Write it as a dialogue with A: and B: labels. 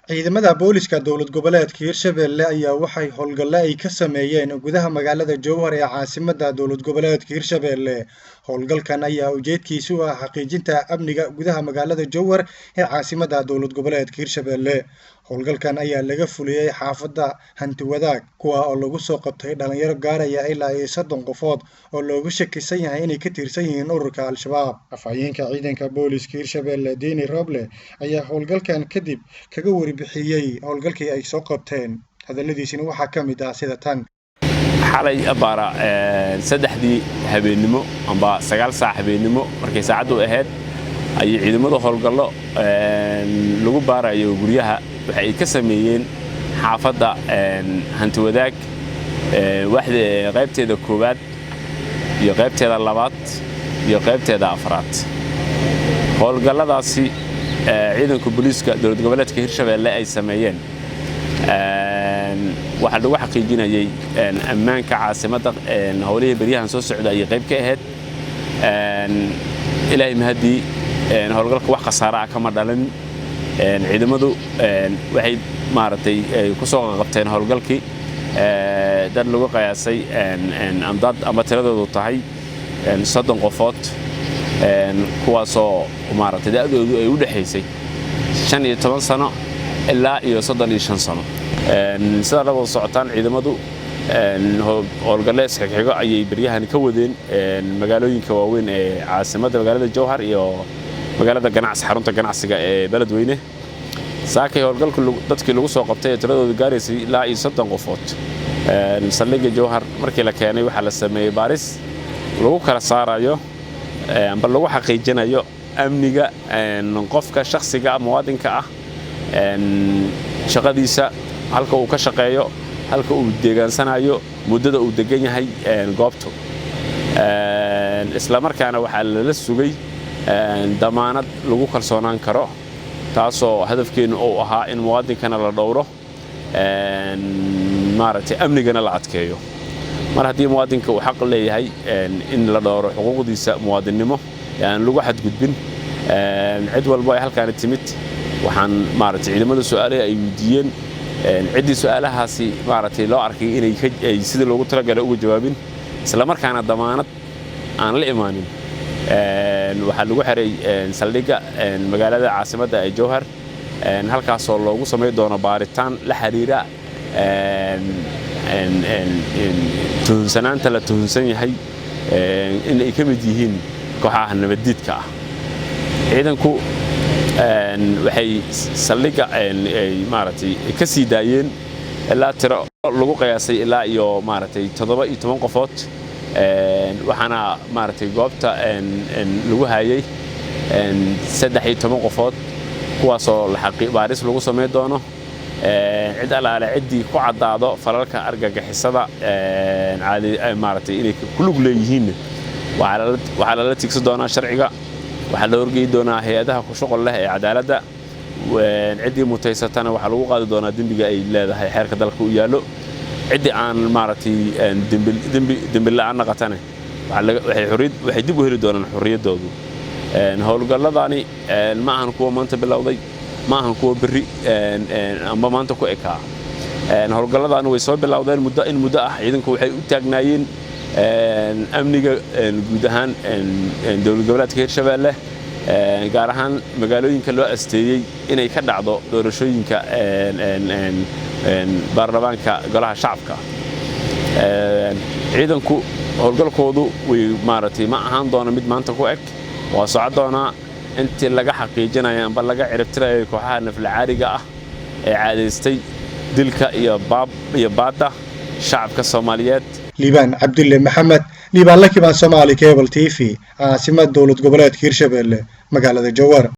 A: ciidamada booliska dowlad goboleedka Hirshabelle ayaa waxay howlgalo ay ka sameeyeen gudaha magaalada Jowhar ee caasimadda dowlad goboleedka Hirshabelle. Howlgalkan ayaa ujeedkiisu ah xaqiijinta amniga gudaha magaalada Jowhar ee caasimadda dowlad goboleedka Hirshabelle. Howlgalkan ayaa laga fuliyay xaafadda Hantiwadaag kuwa oo lagu soo qabtay dhalinyaro gaaraya ilaa 30 qofood oo loogu shakisan yahay inay ka tirsan yihiin ururka Al-Shabaab. Afhayeenka ciidanka booliska Hirshabelle Deni Roble ayaa howlgalkan kadib kaga warbixiyay howlgalkii ay soo qabteen. Hadaladiisina waxaa ka mid ah sida tan:
B: xalay abaara 3 habeenimo amba 9 saac habeenimo markay saacadu ahayd ay ciidamadu howlgallo lagu baarayo guryaha waxa ay ka sameeyeen xaafadda Hantiwadaag waxda qaybteeda koowaad iyo qaybteeda labaad iyo qaybteeda afraad. Howlgalladaasi ciidanka booliska dowlad goboleedka Hirshabelle ay sameeyeen waxa lagu xaqiijinayay ammaanka caasimadda howlihii bariyahan soo socda ay qayb ka ahayd. ilaahay mahadii howlgalka wax khasaare ah kama dhalin. ciidamadu waxay maartay ku soo qabteen howlgalkii dad lagu qiyaasay amdad ama tiradoodu tahay 30 qofood kuwaasoo maartay da'doodu ay u dhaxaysay 15 sano ilaa 35 sano. sida lagu socotaan ciidamadu howlgalees xigo ayay bariyahan ka wadeen magaalooyinka waaweyn ee caasimadda magaalada Jowhar iyo magaalada ganacsi xarunta ganacsiga ee Beledweyne. saakay howlgalku dadkii lagu soo qabtay tiradoodu gaaraysay ilaa 30 qofood. saldhigga Jowhar markii la keenay waxa la sameeyay baaris lagu kala saarayo amba lagu xaqiijinayo amniga qofka shakhsiga muwaadinka ah shaqadiisa halka uu ka shaqeeyo halka uu deegaansanayo muddada uu degan yahay goobto. isla markaana waxa la sugay damaanad lagu kalsoonaan karo taasoo hadafkeenu uu ahaa in muwaadinkana la dhowro maaragtay amnigana la adkeeyo. mar haddii muwaadinka uu xaq leeyahay in la dhowro xuquuqdiisa muwaadinimo aan lagu xadgudbin cid walba ay halkaan timid waxaan maaragtay ciidamada su'aalaha ay weydiiyeen ciddii su'aalahaasi maaragtay loo arkay inay sida loogu talagalay uga jawaabin isla markaana damaanad aan la imaanin waxa lagu xiray saldhigga magaalada caasimadda ee Jowhar halkaasoo loogu sameey doono baaritaan la xiriira tuhunsananta la tuhunsan yahay in ay ka mid yihiin kooxaha nabaddiidka ah. ciidanku waxay saldhigga maaragtay ka sii daayeen ilaa tiro lagu qiyaasay ilaa iyo maaragtay 17 qofood. waxaana maaragtay goobta lagu hayay 13 qofood kuwaasoo baaris lagu sameey doono. cid alaale ciddii ku cadaado falalka argagixisada maaragtay inay ku lug leeyihiin waxa la tigsan doonaa sharciga. waxaa la horgeey doonaa hay'adaha ku shaqo leh ee cadaaladda. ciddii mutaysatana waxa lagu qaadi doonaa dembiga ay leedahay xeerka dalka u yaalo. ciddii aan maaragtay dembi la'aan naqatana waxay dib u heli doonaan xorriyaddoodu. howlgalladani ma ahan kuwa maanta bilowday ma ahan kuwa berri amba maanta ku ekaa. howlgalladani way soo bilowdeen muddo ah. ciidanku waxay u taagnaayeen amniga guud ahaan dowlad goboleedka Hirshabelle gaar ahaan magaalooyinka loo asteeyay inay ka dhacdo doorashooyinka baarlamaanka golaha shacabka. ciidanku howlgalkoodu way maaragtay ma ahaan doona mid maanta ku eg. waa socod doonaa intii laga xaqiijinayo amba laga ciribtirayo kooxaha naflacaariga ah ee caadaystay dilka iyo baadda shacabka Soomaaliyeed.
A: Liibaan Cabdulle Maxamed, Liibaan Somali Cable TV, caasimadda dowlad goboleedka Hirshabelle, magaalada Jowhar.